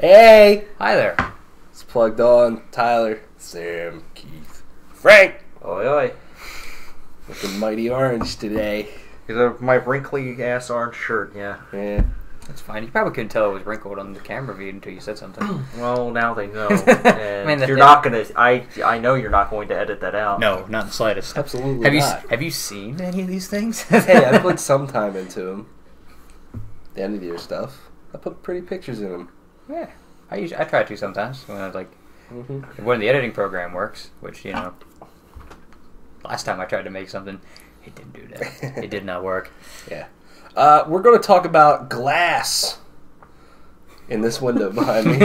Hey! Hi there. It's Plugged On. Tyler, Sam, Keith, Frank. Oi, oi. Looking mighty orange today. My wrinkly ass orange shirt, yeah. Yeah. That's fine. You probably couldn't tell it was wrinkled on the camera feed until you said something. Well, now they know. And Man, you're not gonna. I know you're not going to edit that out. No, not in the slightest. Absolutely not. Have you seen any of these things? Hey, I put some time into them. The end of the year stuff. I put pretty pictures in them. Yeah, I try to sometimes when I was like, when the editing program works, which last time I tried to make something, it didn't do that. It did not work. Yeah. We're going to talk about glass in this window behind me.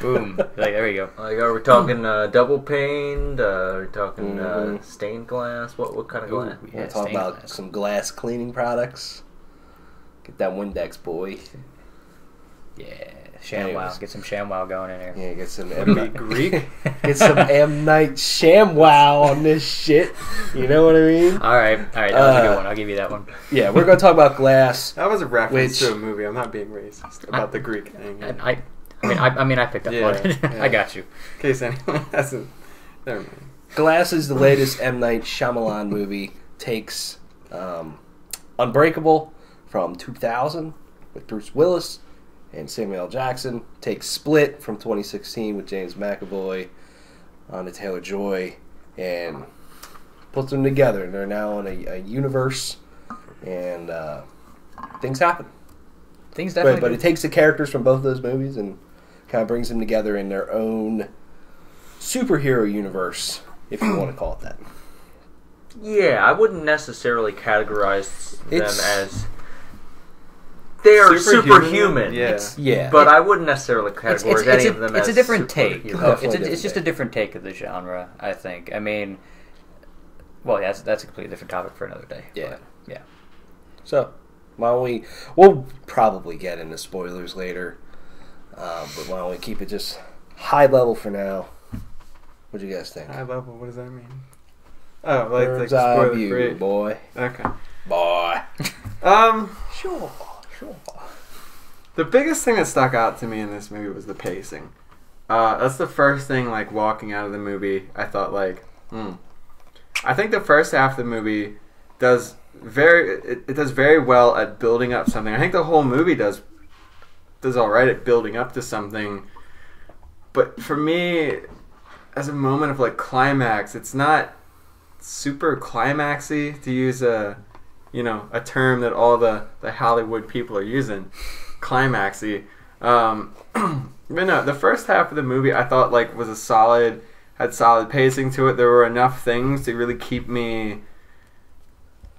Boom. Like, there we go. Like, are we talking double paned? Are we talking stained glass? What kind of glass? We're going to talk about some glass cleaning products. Get that Windex, boy. Yeah, ShamWow. Get some ShamWow going in here. Yeah, get some Greek. Get some M. Night ShamWow on this shit. You know what I mean? All right. That was a good one. I'll give you that one. Yeah, we're going to talk about glass. That was a reference to a movie. I'm not being racist about the Greek thing. I picked up on it. Yeah. I got you. In case anyone hasn't. Never mind. Glass is the latest M. Night Shyamalan movie. Takes Unbreakable from 2000 with Bruce Willis and Samuel L. Jackson. Takes Split from 2016 with James McAvoy, Anya Taylor-Joy, and puts them together. And they're now in a universe, and things happen. Things definitely. But it takes the characters from both of those movies and kind of brings them together in their own superhero universe, if you want to call it that. Yeah, I wouldn't necessarily categorize them as... They are superhuman. Yeah. But I wouldn't necessarily categorize any of them as It's a different take. superheroes. It's just a different take of the genre, I think. I mean, well, yeah, that's a completely different topic for another day. Yeah. But, yeah. So, why don't we'll probably get into spoilers later, but why don't we keep it just high level for now? What do you guys think? High level, what does that mean? Oh, like Bird's eye spoiler view, free. boy. Okay. Boy. Sure. The biggest thing that stuck out to me in this movie was the pacing. That's the first thing, like, walking out of the movie, I thought, like, I think the first half of the movie does very well at building up something. I think the whole movie does alright at building up to something. But for me, as a moment of, like, climax, it's not super climaxy, to use a term that all the Hollywood people are using. Climaxy. But no, the first half of the movie I thought like was had solid pacing to it. There were enough things to really keep me,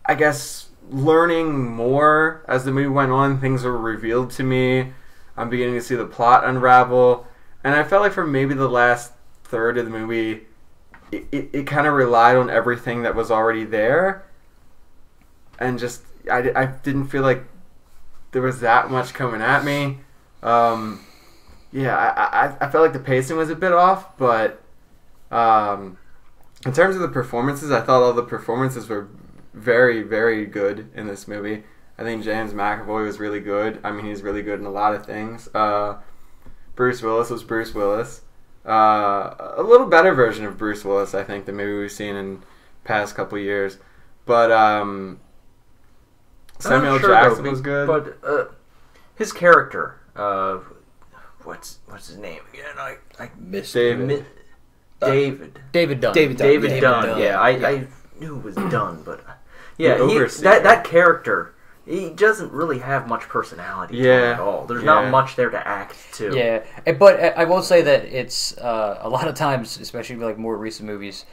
I guess, learning more as the movie went on. Things were revealed to me. I'm beginning to see the plot unravel. And I felt like for maybe the last third of the movie, it kind of relied on everything that was already there. And just, I didn't feel like there was that much coming at me. I felt like the pacing was a bit off, but in terms of the performances, I thought all the performances were very, very good in this movie. I think James McAvoy was really good. I mean, he's really good in a lot of things. Bruce Willis was Bruce Willis. A little better version of Bruce Willis, I think, than maybe we've seen in past couple years. But Samuel Jackson was good. But his character, what's his name again? I Miss David. David Dunn. David Dunn. Yeah, I knew it was Dunn, but yeah, that character, he doesn't really have much personality to him at all. There's not much there to act to. Yeah, but I will say that it's a lot of times, especially like more recent movies,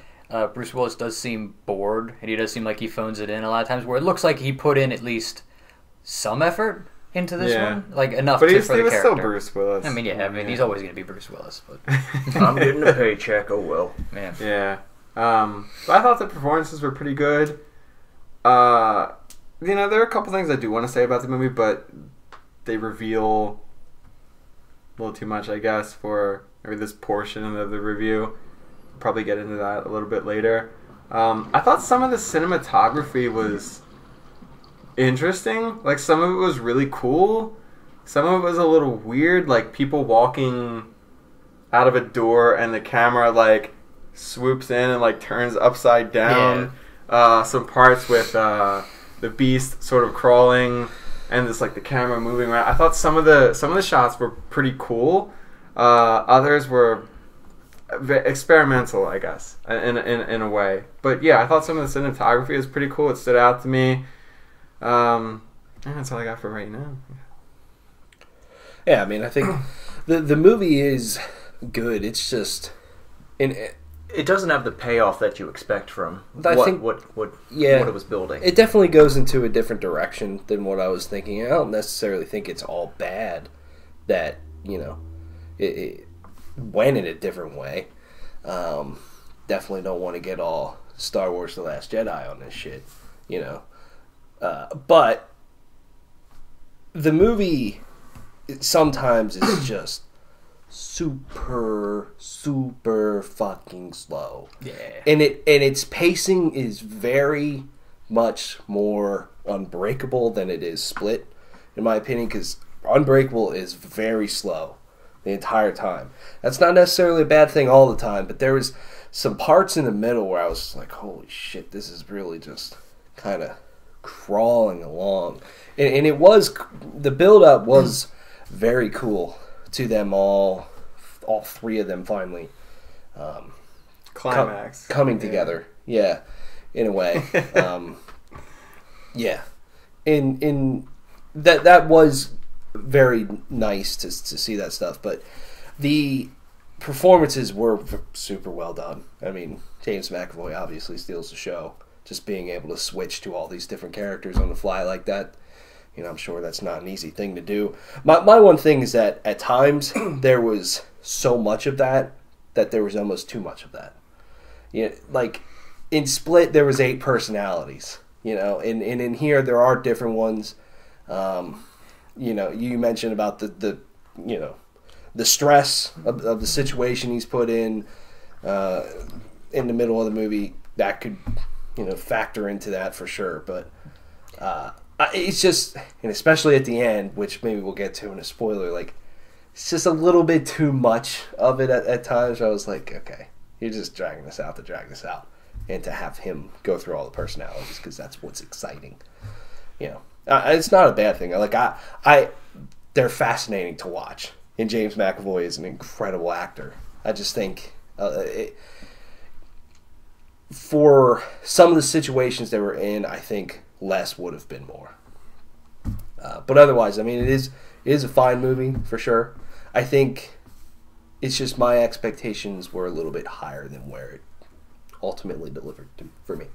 Bruce Willis does seem bored, and he does seem like he phones it in a lot of times, where it looks like he put in at least some effort into this one, like enough for the character. But he was still Bruce Willis. I mean, he's always going to be Bruce Willis. But I'm getting a paycheck. Oh well. Man. Yeah. But I thought the performances were pretty good. There are a couple things I do want to say about the movie, but they reveal a little too much, I guess, for maybe this portion of the review. Probably get into that a little bit later. I thought some of the cinematography was interesting. Like, some of it was really cool. some of it was a little weird, like people walking out of a door and the camera like swoops in and like turns upside down. Yeah. Some parts with the beast sort of crawling and this like the camera moving around. I thought some of the shots were pretty cool. Others were experimental, I guess, in a way. But yeah, I thought some of the cinematography was pretty cool. It stood out to me. That's all I got for right now. Yeah, I mean, I think the movie is good. It's just it doesn't have the payoff that you expect from what it was building. It definitely goes into a different direction than what I was thinking. I don't necessarily think it's all bad that, it went in a different way. Definitely don't want to get all Star Wars The Last Jedi on this shit, but the movie sometimes is just super fucking slow. Yeah. And its pacing is very much more Unbreakable than it is Split, in my opinion, because Unbreakable is very slow the entire time. That's not necessarily a bad thing all the time, but there was some parts in the middle where I was like, holy shit, this is really just kind of crawling along. And it was, the build-up was very cool to them all three of them finally climax coming together. Yeah, in a way. Yeah. In that was very nice to see that stuff, but the performances were super well done. I mean, James McAvoy obviously steals the show. Just being able to switch to all these different characters on the fly like that, I'm sure that's not an easy thing to do. My one thing is that at times there was so much of that there was almost too much of that. Like in Split there was 8 personalities, and in here there are different ones. You mentioned about the stress of the situation he's put in the middle of the movie. That could factor into that for sure, but it's just, and especially at the end, which maybe we'll get to in a spoiler, like it's just a little bit too much of it at times. I was like, okay, you're just dragging this out to drag this out, and to have him go through all the personalities because that's what's exciting. It's not a bad thing. Like they're fascinating to watch, and James McAvoy is an incredible actor. I just think for some of the situations they were in, I think less would have been more. But otherwise, I mean, it is a fine movie for sure. I think it's just my expectations were a little bit higher than where it ultimately delivered for me.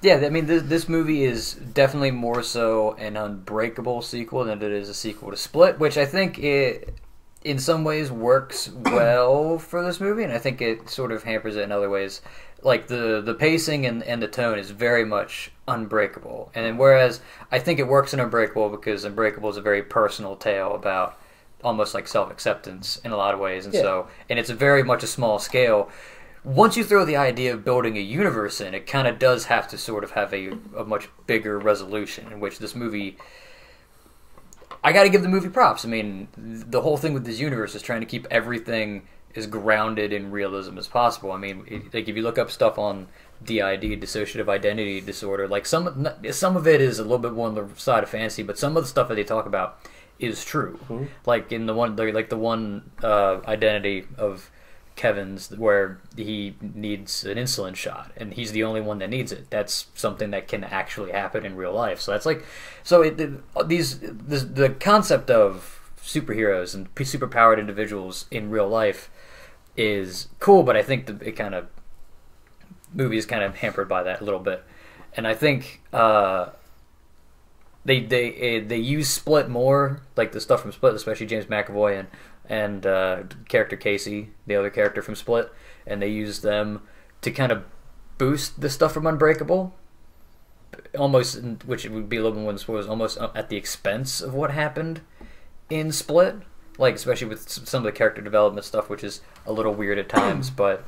Yeah, I mean, this movie is definitely more so an Unbreakable sequel than it is a sequel to Split, which I think it, in some ways, works well for this movie, and I think it sort of hampers it in other ways. Like, the pacing and the tone is very much Unbreakable. And whereas I think it works in Unbreakable because Unbreakable is a very personal tale about almost like self-acceptance in a lot of ways. And and it's very much a small scale. Once you throw the idea of building a universe in, it kind of does have to sort of have a much bigger resolution, in which this movie... I got to give the movie props. I mean, the whole thing with this universe is trying to keep everything as grounded in realism as possible. I mean, like if you look up stuff on DID, dissociative identity disorder, like some of it is a little bit more on the side of fantasy, but some of the stuff that they talk about is true. Mm-hmm. Like in the one identity of Kevin's where he needs an insulin shot and he's the only one that needs it. That's something that can actually happen in real life. So that's like, the concept of superheroes and superpowered individuals in real life is cool, but I think movie is kind of hampered by that a little bit. And I think they use Split more, like the stuff from Split, especially James McAvoy and character Casey, the other character from Split, and they use them to kind of boost the stuff from Unbreakable, almost, which would be a little bit more than spoilers, almost at the expense of what happened in Split, like especially with some of the character development stuff, which is a little weird at times. But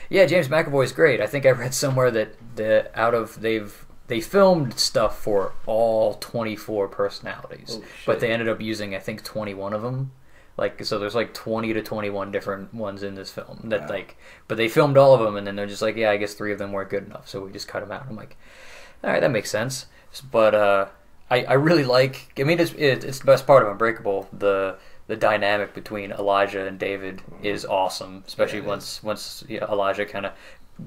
yeah, James McAvoy is great. I think I read somewhere that they've they filmed stuff for all 24 personalities, but they ended up using, I think, 21 of them. Like, so there's like 20 to 21 different ones in this film that but they filmed all of them, and then they're just like, yeah, I guess 3 of them weren't good enough, so we just cut them out. And I'm like, all right, that makes sense. But I really like. I mean, it's the best part of Unbreakable. The dynamic between Elijah and David is awesome, especially once Elijah kind of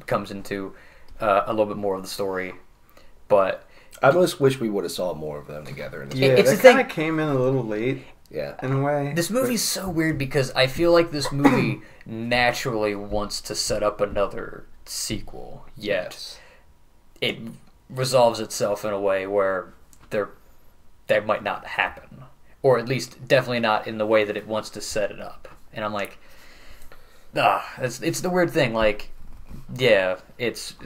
comes into a little bit more of the story. But I almost wish we would have saw more of them together. It kind of came in a little late. Yeah, in a way. This movie's so weird because I feel like this movie naturally wants to set up another sequel, yet it resolves itself in a way where that might not happen, or at least definitely not in the way that it wants to set it up. And I'm like, it's the weird thing. Like, yeah, it's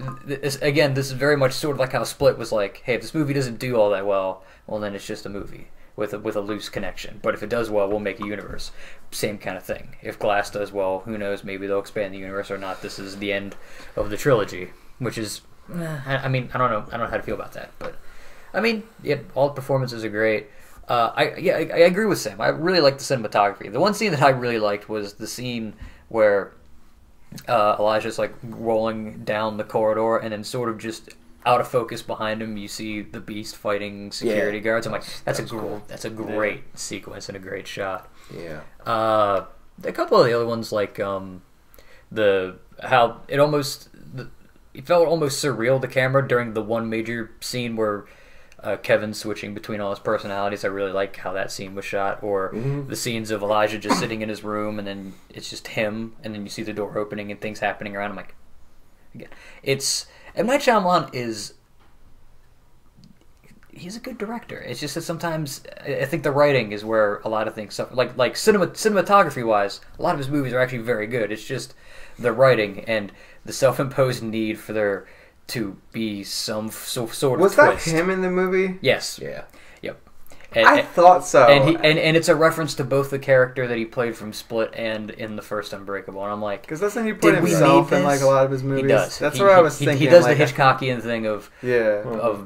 again, this is very much sort of like how Split was like, hey, if this movie doesn't do all that well then it's just a movie with a loose connection. But if it does well, we'll make a universe. Same kind of thing. If Glass does well, who knows? Maybe they'll expand the universe or not. This is the end of the trilogy, which is, I mean, I don't know how to feel about that. But I mean, yeah, all the performances are great. I agree with Sam. I really like the cinematography. The one scene that I really liked was the scene where Elijah's like rolling down the corridor, and then sort of just out of focus behind him, you see the Beast fighting security guards. I'm like, that's a great sequence and a great shot. Yeah. A couple of the other ones, like how it felt almost surreal, the camera, during the one major scene where Kevin's switching between all his personalities. I really like how that scene was shot, or the scenes of Elijah just sitting in his room, and then it's just him, and then you see the door opening and things happening around. I'm like, again, and Night Shyamalan he's a good director. It's just that sometimes I think the writing is where a lot of things suffer. Like cinematography wise, a lot of his movies are actually very good. It's just the writing and the self-imposed need for there to be some sort of was twist. That him in the movie? Yes. Yeah. Yep. I thought so. And it's a reference to both the character that he played from Split and in the first Unbreakable. And I'm like, because doesn't he put himself in like a lot of his movies? He does. That's what I was thinking. He does like, the Hitchcockian thing of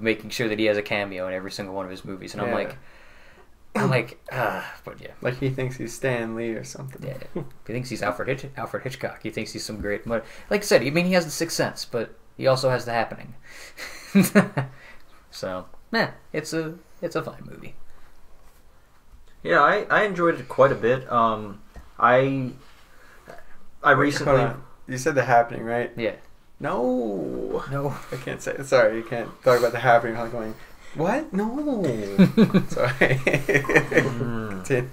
making sure that he has a cameo in every single one of his movies. And I'm like, but yeah. Like he thinks he's Stan Lee or something. Yeah. He thinks he's Alfred Hitchcock. He thinks he's some great. Like I said, I mean, he has the Sixth Sense, but he also has The Happening. So, it's a fine movie. Yeah, I enjoyed it quite a bit. I recently... Hold on. You said The Happening, right? Yeah. No. I can't say it. Sorry, you can't talk about The Happening without going, what? No. Sorry. Continue.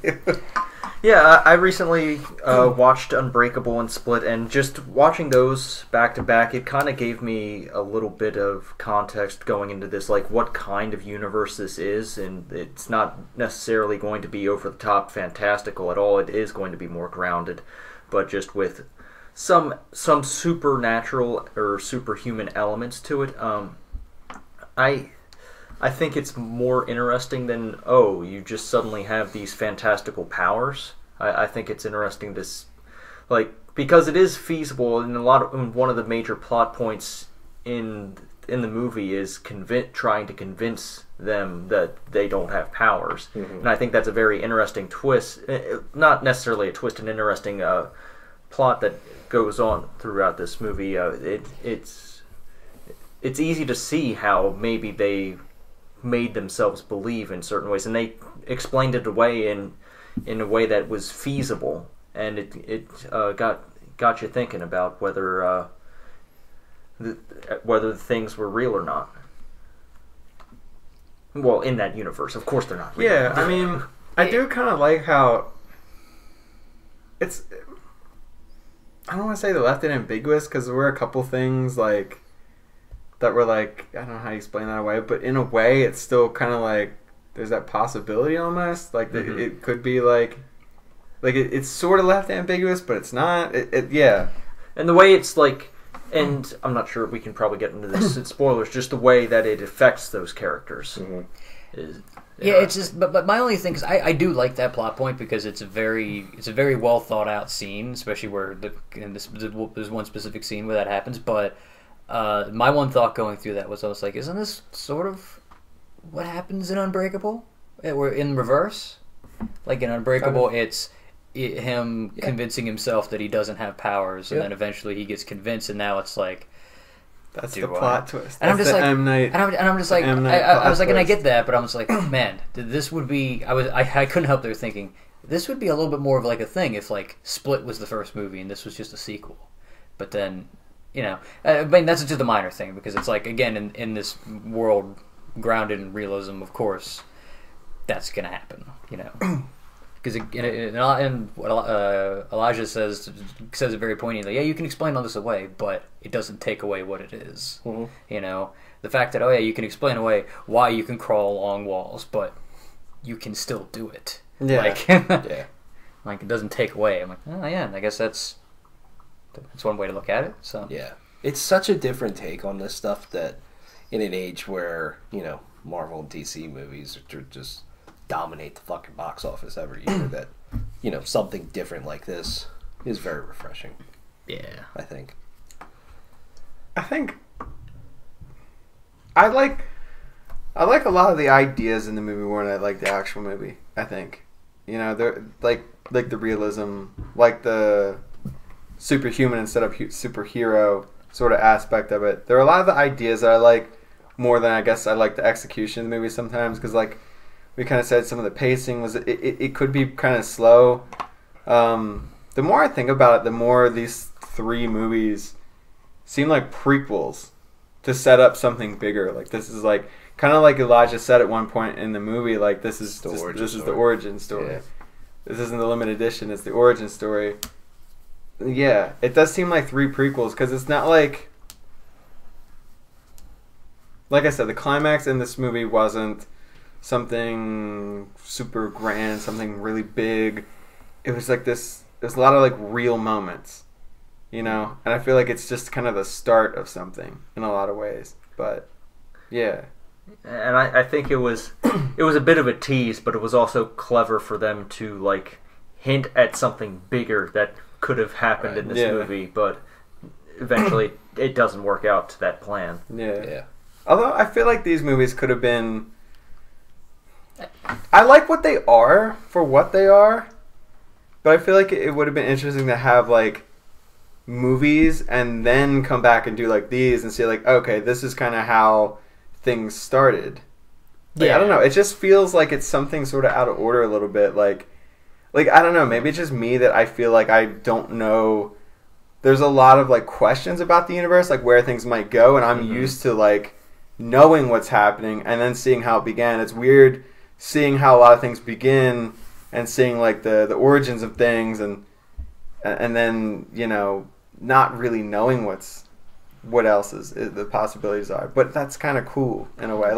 Yeah, I recently watched Unbreakable and Split, and just watching those back to back, it kind of gave me a little bit of context going into this, like what kind of universe this is, and it's not necessarily going to be over the top fantastical at all. It is going to be more grounded, but just with some supernatural or superhuman elements to it. I think it's more interesting than, you just suddenly have these fantastical powers. I think it's interesting because it is feasible, and one of the major plot points in the movie is trying to convince them that they don't have powers. Mm-hmm. And I think that's a very interesting twist. Not necessarily a twist, an interesting plot that goes on throughout this movie. It's easy to see how maybe they made themselves believe in certain ways, and they explained it away in a way that was feasible, and it got you thinking about whether the things were real or not. Well, in that universe, of course they're not real. Yeah, I mean, I do kind of like how it's. I don't want to say they left it ambiguous, because there were a couple things like that were like, I don't know how you explain that away, but in a way it's still kind of like there's that possibility almost, like it could be like it's sort of left ambiguous, but it's not. Yeah. And the way it's like, and I'm not sure, we can probably get into this, it's spoilers, just the way that it affects those characters. Mm-hmm. It's just, but my only thing is, I do like that plot point, because it's a very well thought out scene, especially where there's one specific scene where that happens, but My one thought going through that was I was like, isn't this sort of what happens in Unbreakable? We're in reverse. Like in Unbreakable, it's him convincing himself that he doesn't have powers, and then eventually he gets convinced, and now it's like, that's the plot twist. And I'm just like, M. Night, and I'm just like, I was like, and I get that, but I was like, man, this would be. I couldn't help there thinking this would be a little bit more of like a thing if like Split was the first movie and this was just a sequel, but then. I mean, that's just a minor thing because it's like, again, in this world grounded in realism, of course, that's going to happen, Because and what Elijah says it very poignantly. Yeah, you can explain all this away, but it doesn't take away what it is. Mm-hmm. The fact that, you can explain away why you can crawl along walls, but you can still do it. Yeah. Like, it doesn't take away. I'm like, oh, yeah, I guess that's one way to look at it. So yeah, it's such a different take on this stuff that in an age where Marvel and DC movies just dominate the fucking box office every year, that something different like this is very refreshing. Yeah, I think I like a lot of the ideas in the movie more than I like the actual movie. I think they're like the realism, like the superhuman instead of superhero sort of aspect of it. There are a lot of the ideas that I like more than I guess I like the execution of the movie sometimes, because like we kind of said, some of the pacing was it could be kind of slow. The more I think about it, the more these three movies seem like prequels to set up something bigger. Like this is like kind of like Elijah said at one point in the movie, like this is the origin story. Yeah. This isn't the limited edition, it's the origin story. Yeah, it does seem like three prequels, because it's not like I said, the climax in this movie wasn't something super grand, something really big. It was like this, there's a lot of like real moments, and I feel like it's just kind of the start of something in a lot of ways. But yeah, and I think it was a bit of a tease, but it was also clever for them to like hint at something bigger that could have happened in this movie, but eventually it doesn't work out to that plan. Yeah. Although I feel like these movies could have been, I like what they are for what they are, but I feel like it would have been interesting to have like movies and then come back and do like these and see like, okay, this is kind of how things started. Like, I don't know. It just feels like it's something sort of out of order a little bit. Like I don't know. Maybe it's just me that I feel like I don't know. There's a lot of like questions about the universe, like where things might go, and I'm used to like knowing what's happening and then seeing how it began. It's weird seeing how a lot of things begin and seeing like the origins of things, and then not really knowing what else is the possibilities are. But that's kind of cool in a way.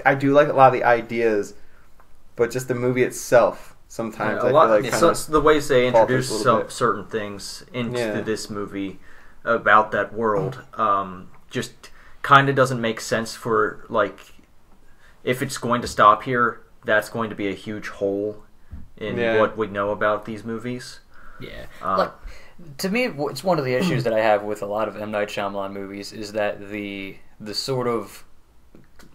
I do like a lot of the ideas, but just the movie itself. Sometimes I feel like the ways they introduce certain things into this movie about that world just kind of doesn't make sense for, like, if it's going to stop here, that's going to be a huge hole in what we know about these movies. Yeah. To me, it's one of the issues that I have with a lot of M. Night Shyamalan movies is that the sort of...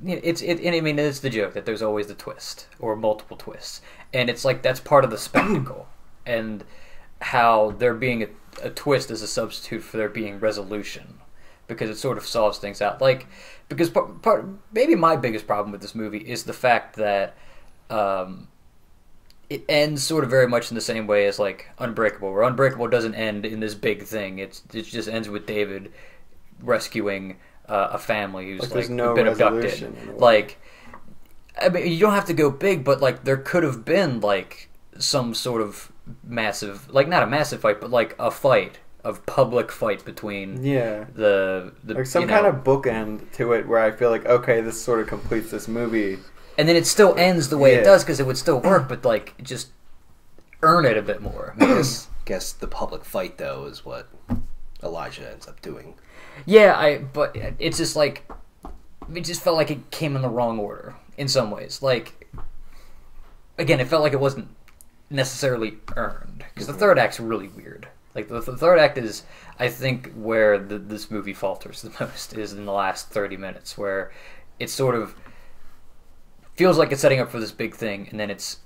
It's the joke that there's always the twist or multiple twists, and it's like that's part of the spectacle, and how there being a twist is a substitute for there being resolution, because it sort of solves things out. Like, because maybe my biggest problem with this movie is the fact that it ends sort of very much in the same way as like Unbreakable, where Unbreakable doesn't end in this big thing. It just ends with David rescuing a family who's like been abducted. Like, I mean, you don't have to go big, but like there could have been like some sort of massive, like not a massive fight, but like a public fight between the like some kind of bookend to it, where I feel like, okay, this sort of completes this movie, and then it still ends the way it does, because it would still work, but like just earn it a bit more. I guess the public fight though is what Elijah ends up doing. Yeah, but it's just like, it just felt like it came in the wrong order in some ways. Like, again, it felt like it wasn't necessarily earned, because the third act's really weird. Like the third act is, I think, where this movie falters the most is in the last 30 minutes, where it sort of feels like it's setting up for this big thing, and then it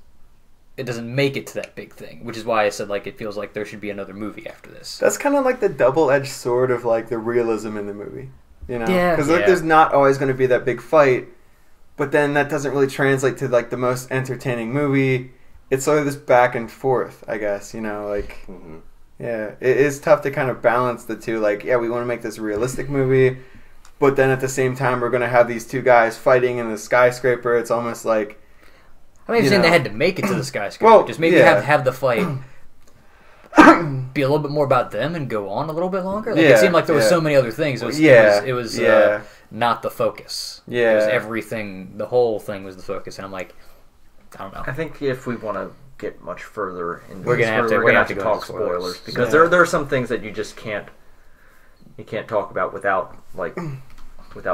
doesn't make it to that big thing, which is why I said like it feels like there should be another movie after this. That's kind of like the double-edged sword of like the realism in the movie, you know? Yeah. Because like there's not always going to be that big fight, but then that doesn't really translate to like the most entertaining movie. It's sort of this back and forth, I guess, you know, like yeah, it is tough to kind of balance the two. Like, yeah, we want to make this a realistic movie, but then at the same time we're going to have these two guys fighting in the skyscraper. It's almost like, I mean, I'm saying they had to make it to the skyscraper. Well, just maybe yeah. have the fight be a little bit more about them and go on a little bit longer. Like, Yeah, it seemed like there was yeah. so many other things. It was not the focus. Yeah. It was everything. The whole thing was the focus, and I'm like, I don't know. I think if we want to get much further into We're gonna this, have to- we're we're gonna gonna have to have to go talk into spoilers. spoilers because Yeah. there are some things that you just can't talk about without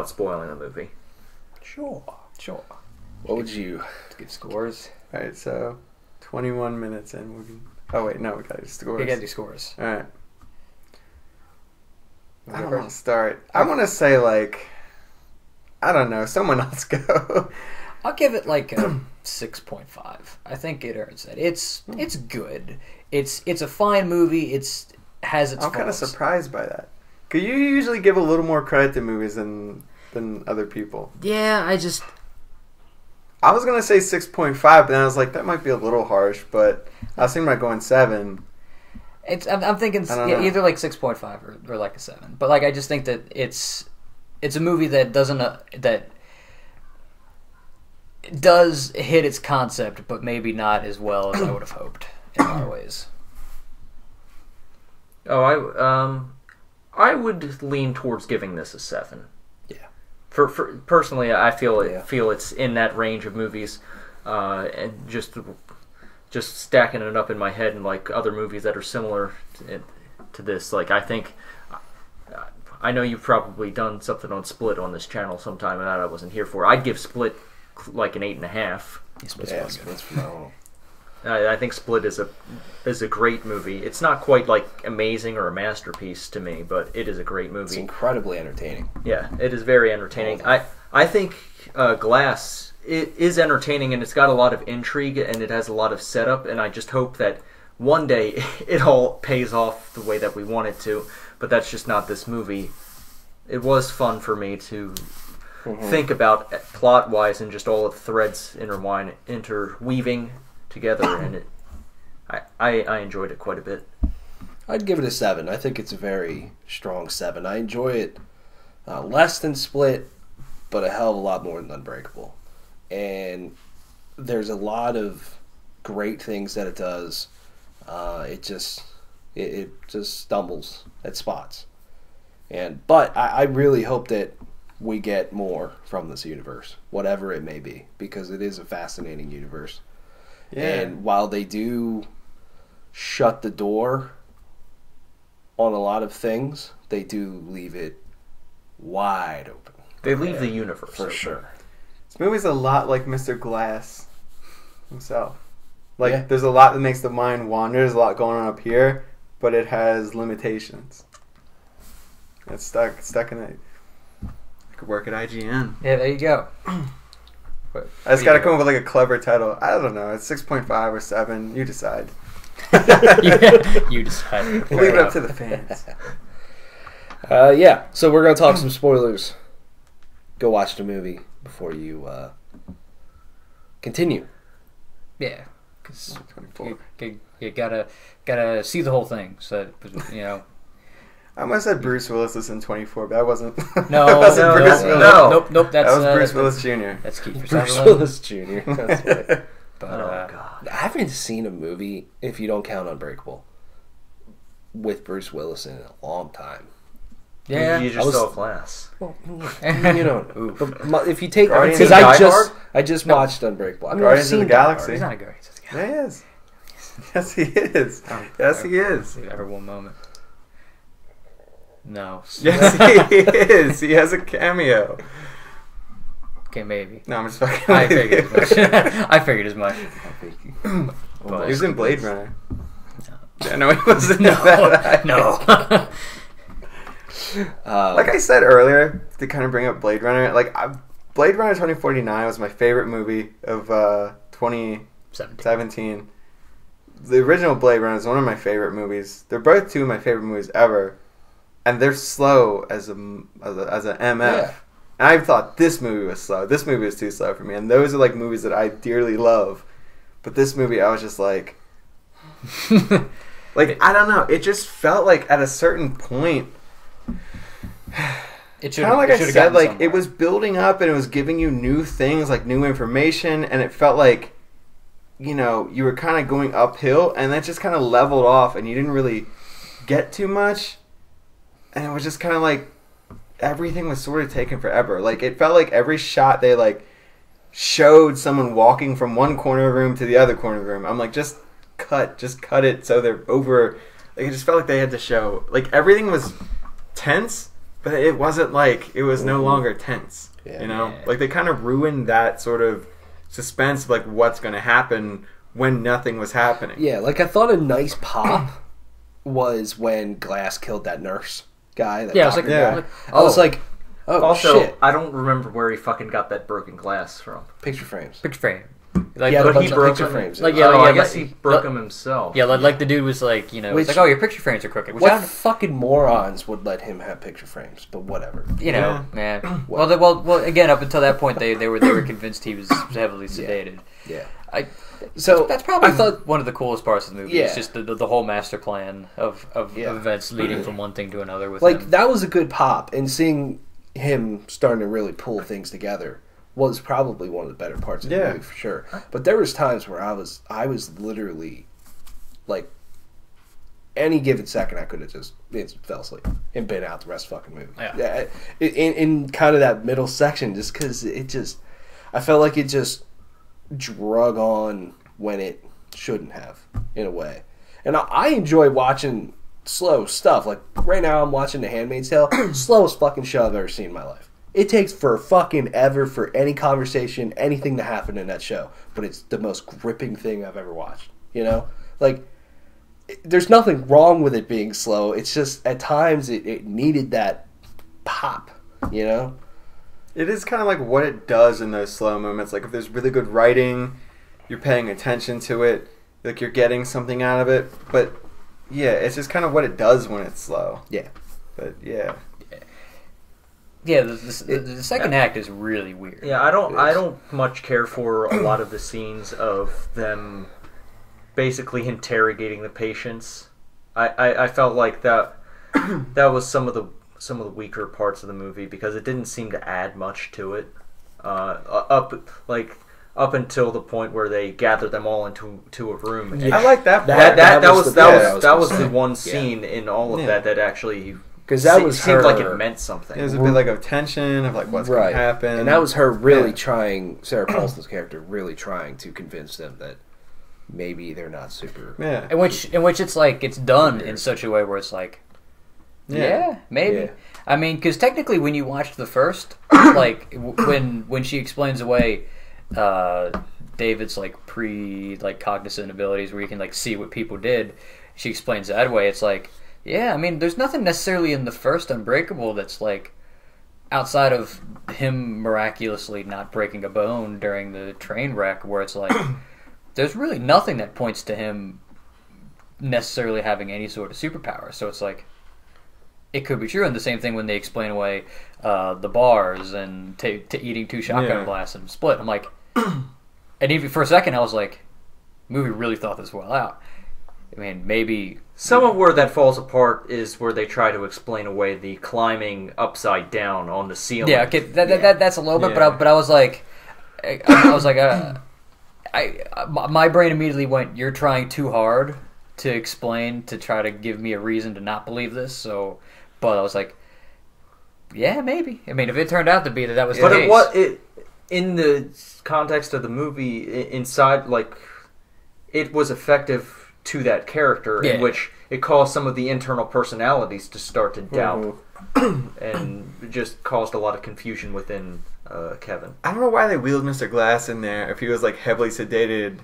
spoiling the movie. Sure. What would you? Good scores. all right, so 21 minutes in. Oh, wait, no, we got to scores. We got to do scores. All right. I don't Whatever. want to start. I want to say, like, I don't know, someone else go. I'll give it like a 6.5. I think it earns that. It's good. It's a fine movie. Has its I'm kind of faults. surprised by that. Because you usually give a little more credit to movies than other people. Yeah, I I was going to say 6.5, but then I was like, that might be a little harsh, but I was thinking about going 7. I'm thinking I don't know. either like 6.5 or like a 7. But like I just think that it's a movie that doesn't that does hit its concept, but maybe not as well as I would have hoped in a lot of ways. Oh, I would lean towards giving this a 7. Yeah. For personally, I feel Yeah. it's in that range of movies, and just stacking it up in my head and like other movies that are similar to this. Like I know you've probably done something on Split on this channel sometime, and that I wasn't here for. I'd give Split like an 8.5. Yes, that's phenomenal. I think Split is a great movie. It's not quite like amazing or a masterpiece to me, but it is a great It's movie. incredibly entertaining. Yeah, it is very entertaining. I think Glass it is entertaining, and it's got a lot of intrigue, and it has a lot of setup, and I just hope that one day it all pays off the way that we want it to, but that's just not this movie. It was fun for me to think about plot-wise and just all of the threads interweaving together, and I enjoyed it quite a bit. I'd give it a 7. I think it's a very strong 7. I enjoy it less than Split, but a hell of a lot more than Unbreakable. And there's a lot of great things that it does. It just stumbles at spots. But I really hope that we get more from this universe, whatever it may be, because it is a fascinating universe. Yeah. And while they do shut the door on a lot of things, they do leave it wide open. They leave the universe For open. sure. This movie's a lot like Mr. Glass himself. Like, Yeah. there's a lot that makes the mind wander. There's a lot going on up here, but it has limitations. It's stuck in it. I could work at IGN. Yeah, there you go. I just gotta come up with like a clever title. I don't know. It's 6.5 or 7. You decide. You decide. We'll leave it up to the fans. Yeah, so we're going to talk some spoilers. Go watch the movie before you continue. Yeah, because 24. you gotta see the whole thing. So you know. I almost said Bruce Willis is in 24, but that wasn't. No, that wasn't no, Bruce no, Willis. no. Nope. That's That was Bruce Willis Jr. That's Kiefer Bruce Sutherland. Willis Jr. That's right. But, Oh God! I haven't seen a movie, if you don't count Unbreakable, with Bruce Willis in it in a long time. yeah. You I just was- saw Glass. Well, you know, but if you take Guardians because of I Die just Hard? watched Unbreakable. I mean, Guardians I've of the seen Die Galaxy. He's Hard. not a Guardians of the Yeah, he is. Yes, he is. Yes, he is. Every one moment. No. Yes, he is. He has a cameo. Okay, maybe. No, I'm just fucking. I with figured you. as much. I figured as much. He was in Blade Runner. Yeah, no, he wasn't that. No. Like I said earlier, to kind of bring up Blade Runner, Blade Runner 2049 was my favorite movie of 2017. The original Blade Runner is one of my favorite movies. They're both two of my favorite movies ever, and they're slow as a MF. Yeah. And I thought this movie was slow. This movie was too slow for me, and those are like movies that I dearly love. But this movie, I was just like, I don't know. It just felt like at a certain point. It Kind of like I said, like it was building up and it was giving you new things, like new information, and it felt like, you know, you were kind of going uphill, and that just kind of leveled off, and you didn't really get too much, and it was just kind of like everything was sort of taking forever. Like it felt like every shot they like showed someone walking from one corner of the room to the other corner of the room. I'm like, just cut it so they're over. Like it just felt like they had to show, like everything was tense. But it wasn't like it was no longer tense, you know. Yeah. Like they kind of ruined that sort of suspense of like what's going to happen when nothing was happening. Yeah, like I thought a nice pop was when Glass killed that nurse guy. That Yeah, I was like, doctor yeah. guy. I was like, oh Also, shit. I don't remember where he fucking got that broken glass from. Picture frames. picture frame. Like, Yeah, but but he he broke picture them. frames. Like, Yeah, yeah, I like, guess he broke like- them himself. Yeah, like the dude was like, you know, Which- it's like, oh, your picture frames are crooked. Which What fucking morons would let him have picture frames? But whatever. you know, man. Well, again, up until that point, they were convinced he was heavily sedated. Yeah. So So that's probably I thought one of the coolest parts of the movie. Yeah. It's just the whole master plan of Yeah. events leading from one thing to another with like him. that was a good pop, and seeing him starting to really pull things together was probably one of the better parts of the movie for sure. But there was times where I was literally like any given second I could have just fell asleep and been out the rest of the fucking movie. Yeah. In kind of that middle section, just because I felt like it just drug on when it shouldn't have, in a way. And I enjoy watching slow stuff. Like right now I'm watching The Handmaid's Tale. Slowest fucking show I've ever seen in my life. It takes for fucking ever for any conversation, anything to happen in that show. But it's the most gripping thing I've ever watched. You know? Like, there's nothing wrong with it being slow. It's just, at times, it needed that pop. You know? It is kind of like what it does in those slow moments. Like if there's really good writing, you're paying attention to it, like you're getting something out of it. But yeah, it's just kind of what it does when it's slow. Yeah. But yeah. Yeah, the second act is really weird. Yeah, I don't much care for a lot of the scenes of them basically interrogating the patients. I felt like that was some of the weaker parts of the movie because it didn't seem to add much to it. Up until the point where they gathered them all into a room. And I like that part. That was the one scene in all of that actually. Because that was seemed her, like it meant something. There was a bit like of tension of like what's going to happen, and that was her really trying. Sarah Paulson's character really trying to convince them that maybe they're not super. Yeah, In which it's like it's done in such a way where it's like, yeah maybe. Yeah. I mean, because technically, when you watch the first, like when she explains away David's like cognizant abilities, where you can like see what people did, she explains that way. It's like. Yeah, I mean, there's nothing necessarily in the first Unbreakable that's like outside of him miraculously not breaking a bone during the train wreck, where it's like there's really nothing that points to him necessarily having any sort of superpower. So it's like it could be true. And the same thing when they explain away the bars and to eating 2 shotgun blasts and Split. I'm like, and even for a second I was like, movie really thought this well out. I mean, maybe... Some of where that falls apart is where they try to explain away the climbing upside down on the ceiling. Yeah, okay, that's a little bit, but I was like... I was like... my brain immediately went, you're trying too hard to explain, to try to give me a reason to not believe this, so... But I was like, yeah, maybe. I mean, if it turned out to be that was the case... But in the context of the movie, inside, like, it was effective... to that character in which it caused some of the internal personalities to start to doubt and just caused a lot of confusion within Kevin. I don't know why they wheeled Mr. Glass in there if he was like heavily sedated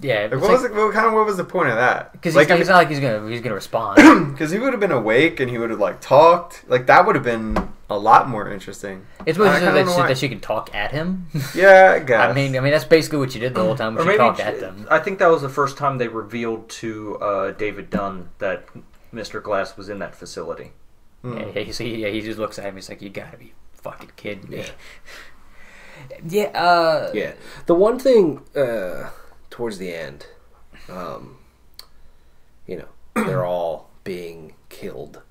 Yeah, Like, what was the point of that? Because like, it's not like he's gonna respond. Because he would have been awake and he would have like talked. Like that would have been a lot more interesting. It's mostly that she can talk at him. Yeah, I guess. I mean that's basically what she did the whole time. She talked at them. I think that was the first time they revealed to David Dunn that Mr. Glass was in that facility. Yeah, he just looks at him. He's like, "You gotta be fucking kidding me." Yeah. Yeah. The one thing towards the end, they're all being killed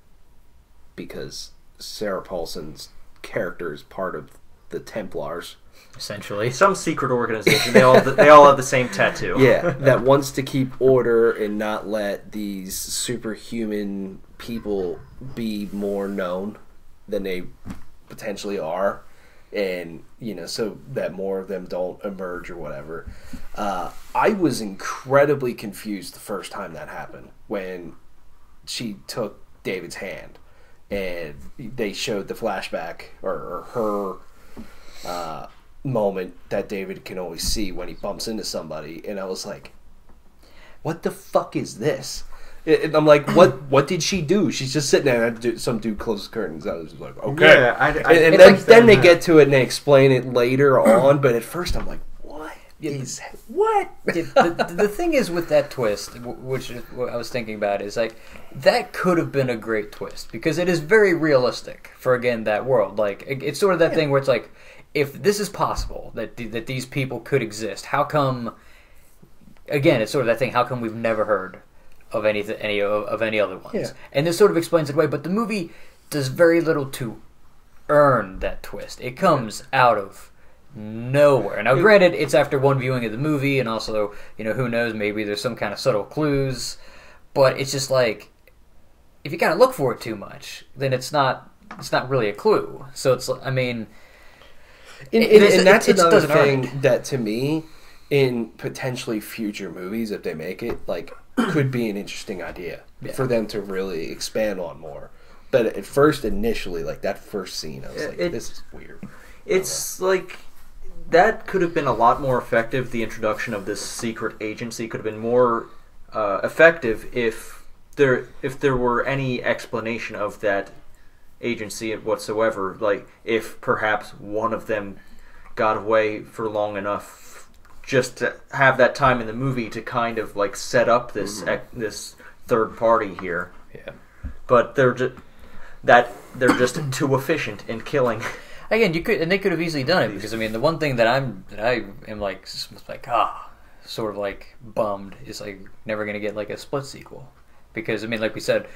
because Sarah Paulson's character is part of the Templars. Essentially, some secret organization. They all have the same tattoo. Yeah, that wants to keep order and not let these superhuman people be more known than they potentially are, and so that more of them don't emerge or whatever. I was incredibly confused the first time that happened when she took David's hand and they showed the flashback or her moment that David can always see when he bumps into somebody, and I was like, what the fuck is this? And I'm like, what did she do? She's just sitting there and some dude closes curtains. I was just like, okay. Yeah, then they get to it and they explain it later on, but at first I'm like, what? The thing is with that twist, which is what I was thinking about, is like that could have been a great twist because it is very realistic for again that world. Like it's sort of that thing where it's like, if this is possible that these people could exist, how come? Again, it's sort of that thing. How come we've never heard of any other ones? Yeah. And this sort of explains it away. But the movie does very little to earn that twist. It comes out of nowhere. Now, granted, it's after one viewing of the movie, and also, who knows, maybe there's some kind of subtle clues. But it's just like, if you kind of look for it too much, then it's not really a clue. So it's, I mean, and that's another thing that to me, in potentially future movies, if they make it, like, could be an interesting idea for them to really expand on more. But at first, initially, like that first scene, I was like, this is weird. It's like that could have been a lot more effective. The introduction of this secret agency could have been more effective if there were any explanation of that agency whatsoever. Like if perhaps one of them got away for long enough just to have that time in the movie to kind of like set up this this third party here. Yeah. But they're just too efficient in killing. Again, they could have easily done it because I mean the one thing that I am like sort of like bummed is like never gonna get like a Split sequel because I mean like we said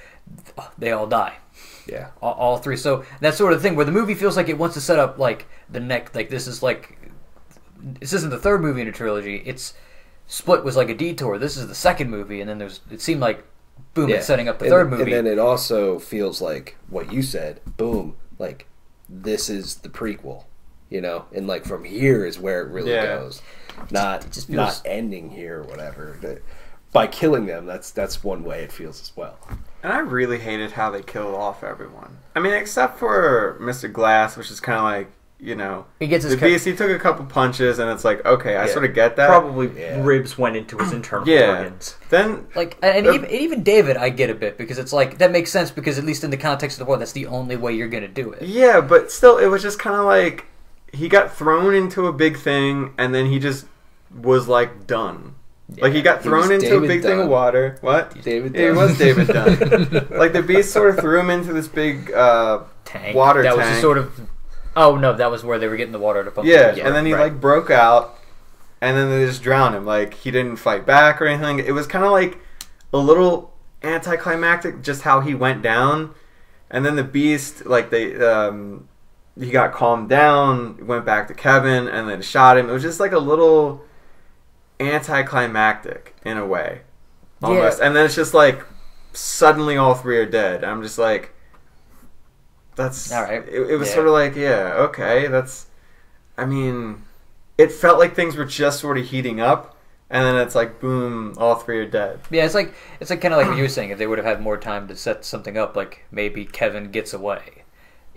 they all die. Yeah. All three. So that sort of thing where the movie feels like it wants to set up like the next like this isn't the third movie in a trilogy. It's Split was like a detour. This is the second movie, and then it seemed like boom, it's setting up the third movie. And then it also feels like what you said, boom, like this is the prequel, and like from here is where it really goes. Not ending here or whatever. By killing them, that's one way it feels as well. And I really hated how they killed off everyone. I mean, except for Mr. Glass, which is kind of like, he gets his Beast. He took a couple punches, and it's like, okay, I sort of get that. Probably ribs went into his internal organs. Then, even David, I get a bit because it's like that makes sense because at least in the context of the world, that's the only way you're going to do it. Yeah, but still, it was just kind of like he got thrown into a big thing, and then he just was like done. Yeah. Like he got thrown into a big thing of water. What? David Dunn. It was David Dunn. Like the Beast sort of threw him into this big tank. Water that tank. That was sort of. Oh no, that was where they were getting the water to pump. Yeah, and then he like broke out, and then they just drowned him. Like he didn't fight back or anything. It was kind of like a little anticlimactic, just how he went down, and then the Beast, like he got calmed down, went back to Kevin, and then shot him. It was just like a little anticlimactic in a way, almost. And then it's just like suddenly all three are dead. I'm just like. That's all right. It was sort of like, okay, that's. I mean, it felt like things were just sort of heating up, and then it's like, boom, all three are dead. Yeah, it's like kind of like what you were saying. If they would have had more time to set something up, like maybe Kevin gets away,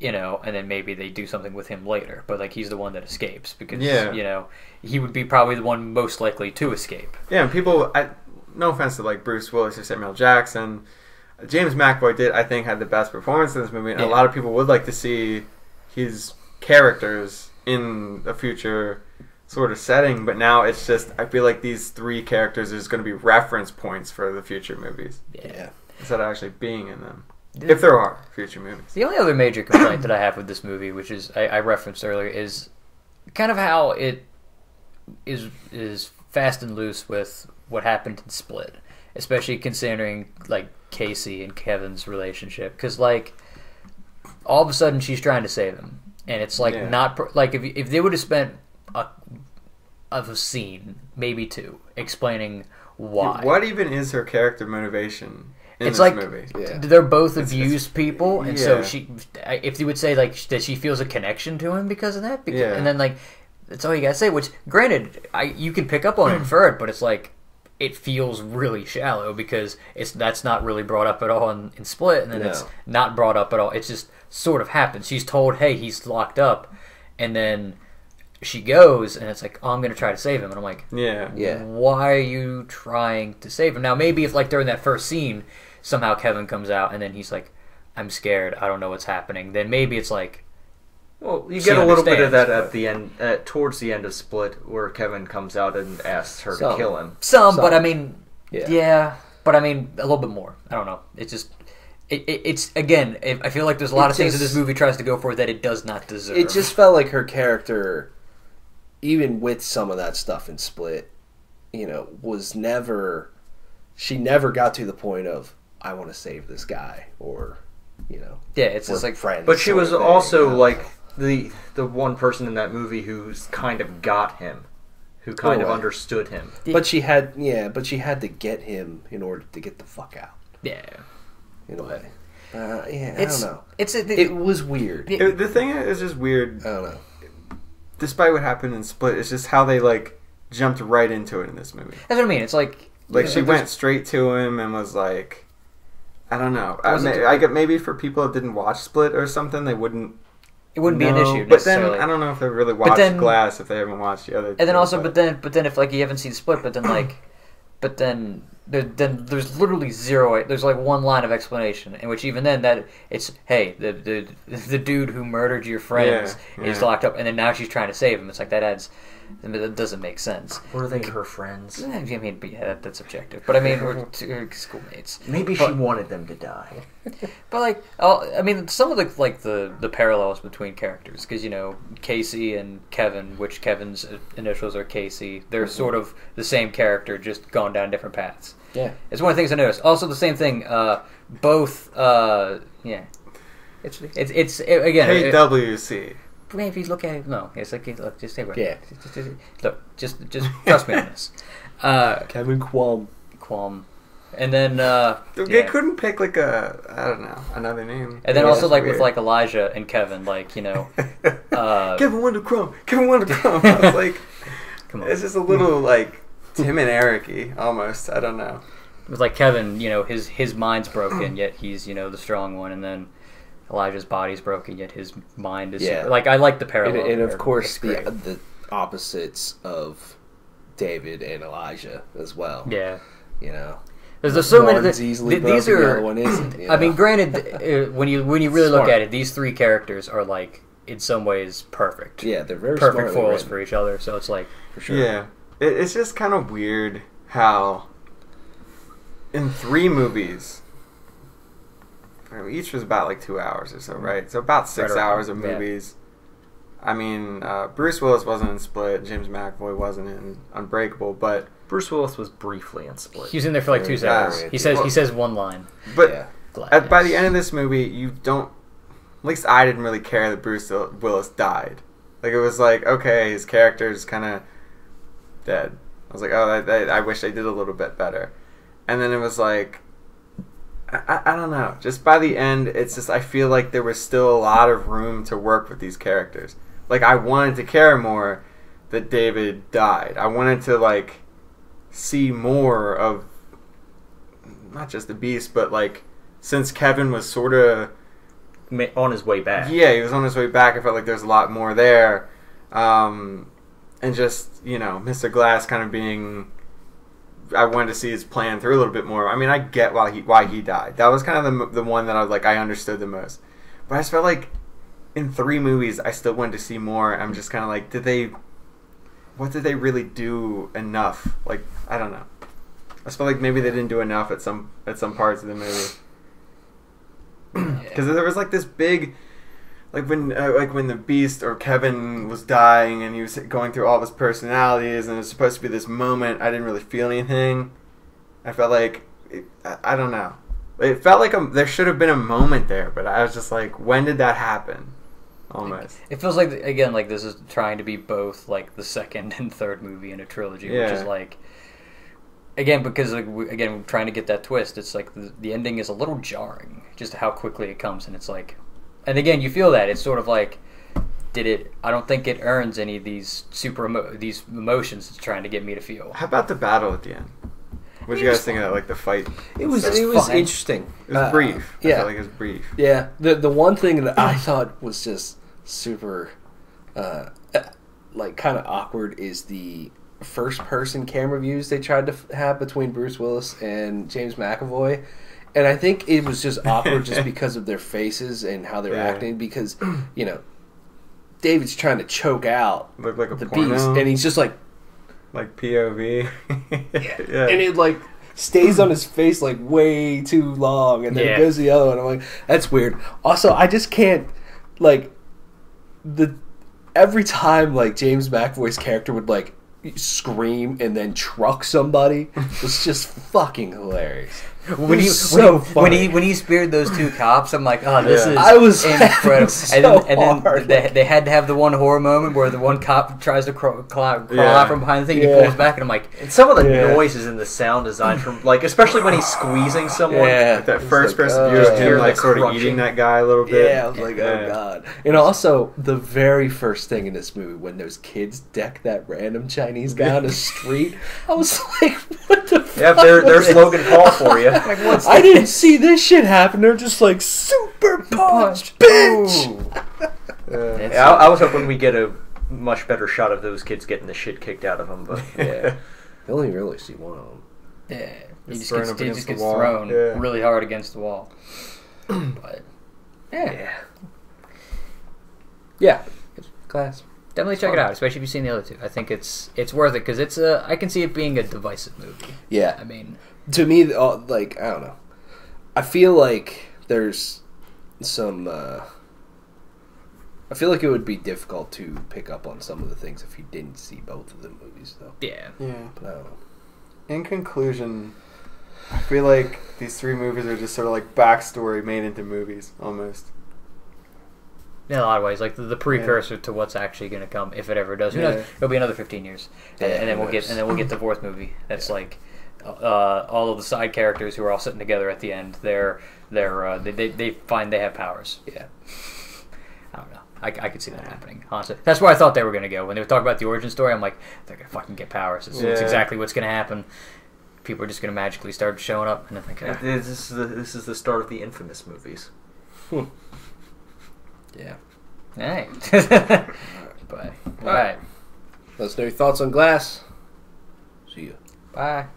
you know, and then maybe they do something with him later. But like he's the one that escapes because you know he would be probably the one most likely to escape. Yeah, and people, no offense to like Bruce Willis or Samuel Jackson, James McAvoy I think had the best performance in this movie, and a lot of people would like to see his characters in a future sort of setting. But now it's just I feel like these three characters is going to be reference points for the future movies. Yeah, instead of actually being in them. If there are future movies. The only other major complaint that I have with this movie, which is I referenced earlier, is kind of how it is fast and loose with what happened in Split, especially considering like Casey and Kevin's relationship. Because like all of a sudden she's trying to save him, and it's like not like if they would have spent a scene, maybe two, explaining why. What even is her character motivation? It's like they're both abused people, and so if you would say like that she feels a connection to him because of that, and then like that's all you gotta say. Which, granted, you can pick up on it and infer it, but it's like it feels really shallow because that's not really brought up at all in Split, and then it's not brought up at all. It just sort of happens. She's told, "Hey, he's locked up," and then she goes, and it's like, "Oh, I'm gonna try to save him," and I'm like, why are you trying to save him?" Now, maybe if like during that first scene, somehow Kevin comes out and then he's like, "I'm scared. I don't know what's happening." Then maybe it's like, well, you get a little bit of that at the end, towards the end of Split, where Kevin comes out and asks her to kill him. But I mean, but I mean a little bit more. I don't know. It's just, it's again. I feel like there's a lot of things that this movie tries to go for that it does not deserve. It just felt like her character, even with some of that stuff in Split, you know, she never got to the point of, I want to save this guy, or, you know, it's just like friends. But she was also like the one person in that movie who's kind of got him, who kind of understood him. But she had to get him in order to get the fuck out. Yeah, in a way. I don't know. It was weird. The thing is just weird. I don't know. Despite what happened in Split, it's just how they like jumped right into it in this movie. That's what I mean. It's like she went straight to him and was like, I don't know. I get maybe for people that didn't watch Split or something, they wouldn't. It wouldn't be an issue. But then I don't know if they really watched Glass if they haven't watched the other. And then also, but then if like you haven't seen Split, but then there's literally zero. There's like one line of explanation, in which even then that it's, hey, the dude who murdered your friends is locked up, and then now she's trying to save him. It's like that doesn't make sense. Were they her friends? I mean, that's subjective. But I mean, we're schoolmates. Maybe she wanted them to die. But like, I mean, some of the parallels between characters, because you know Casey and Kevin, which Kevin's initials are Casey, they're sort of the same character, just gone down different paths. Yeah, it's one of the things I noticed. Also, the same thing. Both. It's again. KWC. Maybe look at it. No, it's like look. Just take it. Yeah. Just trust me on this. Kevin Qualm. And then they couldn't pick like another name. And then also like weird. With like Elijah and Kevin, like, you know, Kevin Wondercrumb. I was like, come on. It's just a little like Tim and Eric-y almost. I don't know. With like Kevin, you know, his mind's broken, yet he's, you know, the strong one, and then Elijah's body's broken, yet his mind is like, I like the parallel. And of course the opposites of David and Elijah as well. Yeah, you know, there's so many. These are. The other one isn't. You know? I mean, granted, when you really look at it, these three characters are like in some ways perfect. Yeah, they're very perfect foils for each other. So it's like, for sure. Yeah, it's just kind of weird how in 3 movies. Each was about like 2 hours or so, right? So about 6 hours of movies. I mean, Bruce Willis wasn't in Split. James McAvoy wasn't in Unbreakable, but Bruce Willis was briefly in Split. He was in there for like 2 seconds. He says one line. But by the end of this movie, you don't. At least I didn't really care that Bruce Willis died. Like, it was like, okay, his character's kind of dead. I was like, oh, I wish they did a little bit better. And then it was like, I don't know. Just by the end, it's just, I feel like there was still a lot of room to work with these characters. Like, I wanted to care more that David died. I wanted to, like, see more of not just the Beast, but, like, since Kevin was sort of on his way back. Yeah, he was on his way back. I felt like there's a lot more there. And just, Mr. Glass kind of being... I wanted to see his plan through a little bit more. I mean, I get why he died. That was kind of the one that I was like, I understood the most. But I just felt like in 3 movies, I still wanted to see more. I'm just kind of like, what did they really do enough? Like, I don't know. I just felt like maybe they didn't do enough at some parts of the movie. Because there was like this big, like when the Beast or Kevin was dying and he was going through all of his personalities and it was supposed to be this moment. I didn't really feel anything. I felt like I don't know. It felt like there should have been a moment there, but I was just like, when did that happen? Almost. It feels like, again, like this is trying to be both like the second and third movie in a trilogy, which is like, again, because we're trying to get that twist. It's like the ending is a little jarring, just how quickly it comes, and it's like, and again, you feel that it's sort of like, I don't think it earns any of these these emotions it's trying to get me to feel. How about the battle at the end? What did you guys think of that? Like the fight? It was interesting. It was brief. Yeah. I felt like it was brief. Yeah. The one thing that I thought was just super, like kind of awkward is the first person camera views they tried to have between Bruce Willis and James McAvoy. And I think it was just awkward just because of their faces and how they were acting. Because, David's trying to choke out Looked like a the porno. Beast. And he's just like POV. yeah. And it like stays on his face like way too long. And then it goes to the other one. I'm like, that's weird. Also, I just can't, like, every time like James McAvoy's character would like scream and then truck somebody was just fucking hilarious. When he speared those 2 cops, I'm like, oh, this is incredible. So and then they had to have the one horror moment where the one cop tries to crawl out from behind the thing, and he pulls back, and I'm like, and some of the noises in the sound design from like, especially when he's squeezing someone. Like that first person view of him like sort of eating that guy a little bit. Yeah, I was like, oh god. And also the very first thing in this movie when those kids deck that random Chinese guy on the street, I was like, what the fuck? Yeah, there's Logan Paul for you. like, I didn't see this shit happen. They're just like, super punch, bitch! I was hoping we get a much better shot of those kids getting the shit kicked out of them, but yeah. You only really see one of them. Yeah. He just thrown gets, up he against just the gets wall. thrown Yeah. really hard against the wall. But, yeah. Class. Definitely check it out, especially if you've seen the other 2. I think it's worth it, because I can see it being a divisive movie. Yeah. I mean, to me, like, I don't know. I feel like there's some... I feel like it would be difficult to pick up on some of the things if you didn't see both of the movies, though. yeah. But I don't know. In conclusion, I feel like these 3 movies are just sort of like backstory made into movies, almost. In a lot of ways, like the precursor to what's actually going to come, if it ever does. Who knows? It'll be another 15 years, and then we'll get the 4th movie. That's like all of the side characters who are all sitting together at the end. They find they have powers. Yeah. I don't know. I could see that happening. Honestly, that's where I thought they were going to go when they were talking about the origin story. I'm like, they're going to fucking get powers. It's exactly what's going to happen. People are just going to magically start showing up, and I think this is the start of the infamous movies. Yeah. Hey. But all right. Let us know your thoughts on Glass. See ya. Bye.